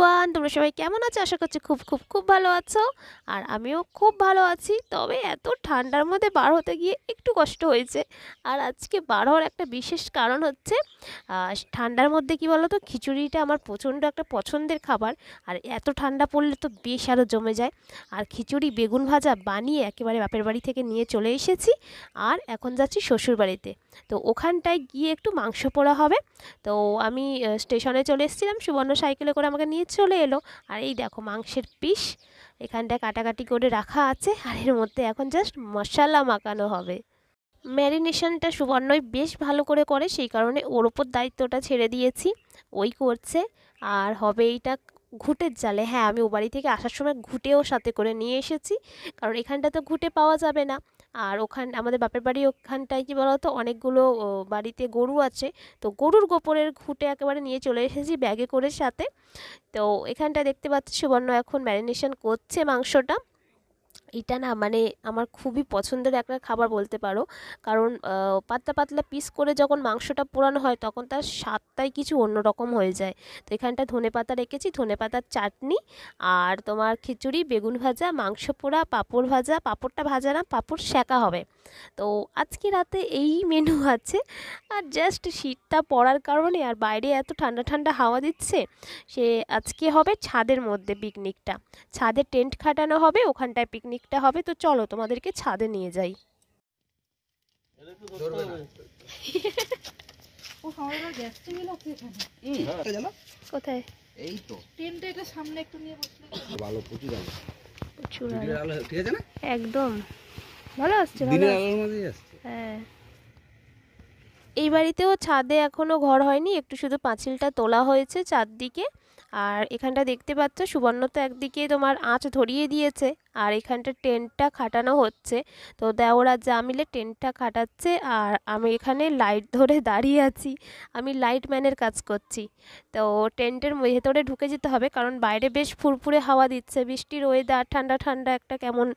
Everyone, তোমরা সবাই কেমন আছো? আশা করছি খুব খুব খুব ভালো আছো। আর আমিও খুব ভালো আছি। তবে এত ঠান্ডার মধ্যে বার হতে গিয়ে একটু কষ্ট হয়েছে। আর আজকে বার হওয়ার একটা বিশেষ কারণ হচ্ছে, ঠান্ডার মধ্যে কি বলো তো, খিচুড়িটা আমার প্রচণ্ড একটা পছন্দের খাবার। আর এত ঠান্ডা পড়লে তো বেশ আরও জমে যায়। আর খিচুড়ি বেগুন ভাজা বানিয়ে একেবারে বাপের বাড়ি থেকে নিয়ে চলে এসেছি। আর এখন যাচ্ছি শ্বশুর বাড়িতে। তো ওখানটায় গিয়ে একটু মাংস পোড়া হবে। তো আমি স্টেশনে চলে এসেছিলাম, সুবর্ণ সাইকেলে করে আমাকে নিয়ে চলে এলো। আর এই দেখো মাংসের পিস এখানটায় কাটাকাটি করে রাখা আছে। আর এর মধ্যে এখন জাস্ট মশলা মাখানো হবে। ম্যারিনেশনটা সুবর্ণই বেশ ভালো করে করে, সেই কারণে ওর ওপর দায়িত্বটা ছেড়ে দিয়েছি, ওই করছে। আর হবে এইটা ঘুঁটের জালে। হ্যাঁ, আমি ও বাড়ি থেকে আসার সময় ঘুঁটেও সাথে করে নিয়ে এসেছি, কারণ এখানটা তো ঘুঁটে পাওয়া যাবে না। আর আমাদের বাপের বাড়ি ওখানটায় কি বলতো, অনেকগুলো বাড়িতে গরু আছে। তো গরুর গোবরের ঘুঁটে একেবারে নিয়ে চলে এসেছি ব্যাগে করে সাথে। তো এখানটা দেখতে পাচ্ছি সুবর্ণ এখন ম্যারিনেশন করছে মাংসটা। এটা না মানে আমার খুবই পছন্দের একটা খাবার বলতে পারো। কারণ পাতলা পাতলা পিস করে যখন মাংসটা পোড়ানো হয় তখন তার স্বাদটাই কিছু অন্যরকম হয়ে যায়। তো এখানটা ধনেপাতা রেখেছি, ধনেপাতার চাটনি, আর তোমার খিচুড়ি, বেগুন ভাজা, মাংস পোড়া, পাঁপড় ভাজা। পাঁপড়টা ভাজা না, পাঁপড় সেঁকা হবে। তো আজকে রাতে এই মেনু আছে। আর জাস্ট শীতটা পড়ার কারণে আর বাইরে এত ঠান্ডা ঠান্ডা হাওয়া দিচ্ছে, সে আজকে হবে ছাদের মধ্যে পিকনিকটা। ছাদে টেন্ট খাটানো হবে, ওখানটায় পিকনিকটা হবে। তো চলো তোমাদেরকে ছাদে নিয়ে যাই। কোথায়? এই তো টেন্টটা, এটা সামনে একটু নিয়ে বসলে ভালো। প্রচুর আলো, ঠিক আছে না? একদম ভালো আসছে, দিনের আলোর মধ্যেই আসছে। হ্যাঁ, এই বাড়িতেও ছাদে এখনও ঘর হয়নি, একটু শুধু পাঁচিলটা তোলা হয়েছে চারদিকে। আর এখানটা দেখতে পাচ্ছ সুবর্ণ তো একদিকে তোমার আঁচ ধরিয়ে দিয়েছে, আর এখানটা টেন্টটা খাটানো হচ্ছে। তো দেওরা যা মিলে টেন্টটা খাটাচ্ছে, আর আমি এখানে লাইট ধরে দাঁড়িয়ে আছি। আমি লাইটম্যানের কাজ করছি। তো টেন্টের ভেতরে ঢুকে যেতে হবে, কারণ বাইরে বেশ ফুরফুরে হাওয়া দিচ্ছে, বৃষ্টির ওয়েদার, ঠান্ডা ঠান্ডা একটা কেমন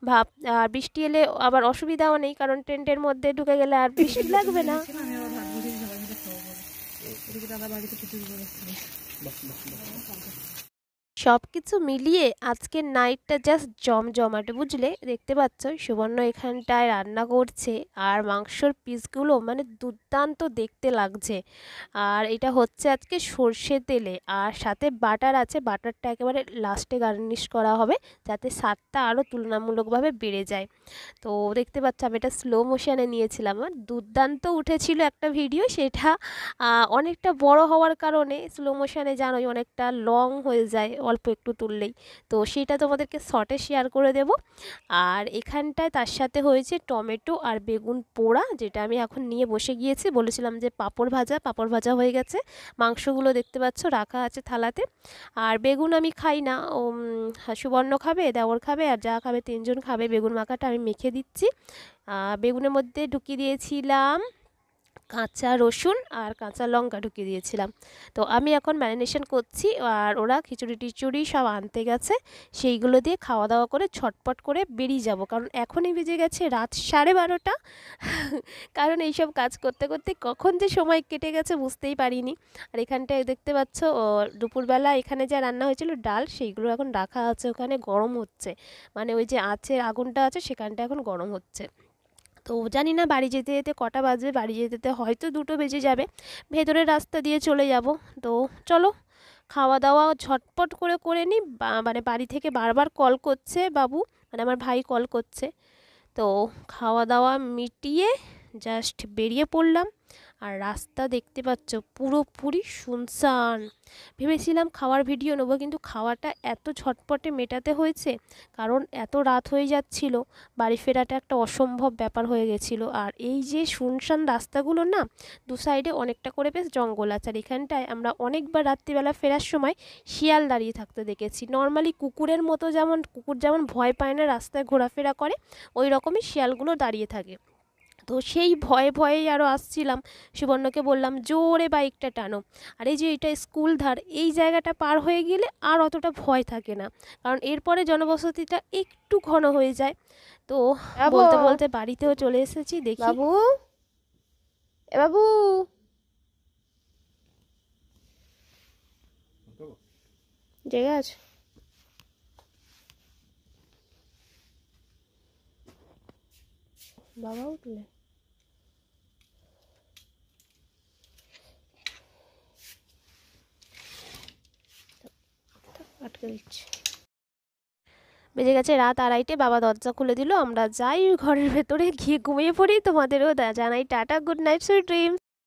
ভাব। আর বৃষ্টি এলে আবার অসুবিধাও নেই, কারণ টেন্টের মধ্যে ঢুকে গেলে আর বৃষ্টি লাগবে না। সব কিছু মিলিয়ে আজকের নাইটটা জাস্ট জমজমাটে, বুঝলে? দেখতে পাচ্ছ সুবর্ণ এখানটায় রান্না করছে, আর মাংসর পিসগুলো মানে দুর্দান্ত দেখতে লাগছে। আর এটা হচ্ছে আজকে সর্ষে তেলে, আর সাথে বাটার আছে। বাটারটা একেবারে লাস্টে গার্নিশ করা হবে, যাতে স্বাদটা আরও তুলনামূলকভাবে বেড়ে যায়। তো দেখতে পাচ্ছ আমি এটা স্লো মোশনে নিয়েছিলাম। আর দুর্দান্ত উঠেছিল একটা ভিডিও, সেটা অনেকটা বড় হওয়ার কারণে স্লো মোশনে জানোই অনেকটা লং হয়ে যায় অল্প একটু তুললেই। তো সেটা তোমাদেরকে শর্টে শেয়ার করে দেব। আর এখানটায় তার সাথে হয়েছে টমেটো আর বেগুন পোড়া, যেটা আমি এখন নিয়ে বসে গিয়েছি। বলেছিলাম যে পাঁপড় ভাজা, পাঁপড় ভাজা হয়ে গেছে। মাংসগুলো দেখতে পাচ্ছ রাখা আছে থালাতে। আর বেগুন আমি খাই না, সুবর্ণ খাবে, দেওর খাবে, আর যা খাবে তিনজন খাবে। বেগুন মাখাটা আমি মেখে দিচ্ছি। বেগুনের মধ্যে ঢুকিয়ে দিয়েছিলাম কাঁচা রসুন আর কাঁচা লঙ্কা ঢুকিয়ে দিয়েছিলাম। তো আমি এখন ম্যারিনেশন করছি, আর ওরা খিচুড়ি টিচুড়ি সব আনতে গেছে। সেইগুলো দিয়ে খাওয়া দাওয়া করে ছটপট করে বেরিয়ে যাব, কারণ এখনই বেজে গেছে রাত 12:30। কারণ এইসব কাজ করতে করতে কখন যে সময় কেটে গেছে বুঝতেই পারিনি। আর এখানটায় দেখতে পাচ্ছ দুপুরবেলা এখানে যা রান্না হয়েছিল ডাল, সেইগুলো এখন রাখা আছে ওখানে, গরম হচ্ছে। মানে ওই যে আঁচের আগুনটা আছে সেখানটা এখন গরম হচ্ছে। তো জানি না বাড়ি যেতে যেতে কটা বাজবে, বাড়ি যেতে যেতে হয়তো 2টো বেজে যাবে। ভেতরের রাস্তা দিয়ে চলে যাব। তো চলো খাওয়া দাওয়া ঝটপট করে করে নিই। মানে বাড়ি থেকে বারবার কল করছে বাবু, মানে আমার ভাই কল করছে। তো খাওয়া দাওয়া মিটিয়ে জাস্ট বেরিয়ে পড়লাম। আর রাস্তা দেখতে পাচ্ছ পুরোপুরি শুনশান। ভেবেছিলাম খাওয়ার ভিডিও নেবো, কিন্তু খাওয়াটা এত ঝটপটে মেটাতে হয়েছে, কারণ এত রাত হয়ে যাচ্ছিল, বাড়ি ফেরাটা একটা অসম্ভব ব্যাপার হয়ে গেছিলো। আর এই যে শুনশান রাস্তাগুলো না, দু সাইডে অনেকটা করে বেশ জঙ্গল আছে। আর এখানটায় আমরা অনেকবার রাত্রিবেলা ফেরার সময় শিয়াল দাঁড়িয়ে থাকতে দেখেছি। নর্মালি কুকুরের মতো, যেমন কুকুর যেমন ভয় পায় না রাস্তায় ঘোরাফেরা করে, ওই রকমই শিয়ালগুলো দাঁড়িয়ে থাকে। তো সেই ভয়ে ভয়েই আরও আসছিলাম। সুবর্ণকে বললাম জোরে বাইকটা টানো। আর এই যে এটা স্কুল ধার, এই জায়গাটা পার হয়ে গেলে আর অতটা ভয় থাকে না, কারণ এরপরে জনবসতিটা একটু ঘন হয়ে যায়। তো বলতে বলতে বাড়িতেও চলে এসেছি। দেখি বাবু, এ বাবু, জেগে আছে? বাবা উঠলে আটকে দিচ্ছে। বেজে গেছে রাত 2:30, বাবা দরজা খুলে দিল, আমরা যাই ঘরের ভেতরে, গিয়ে ঘুমিয়ে পড়ি। তোমাদেরও জানাই tata, good night, sweet dreams.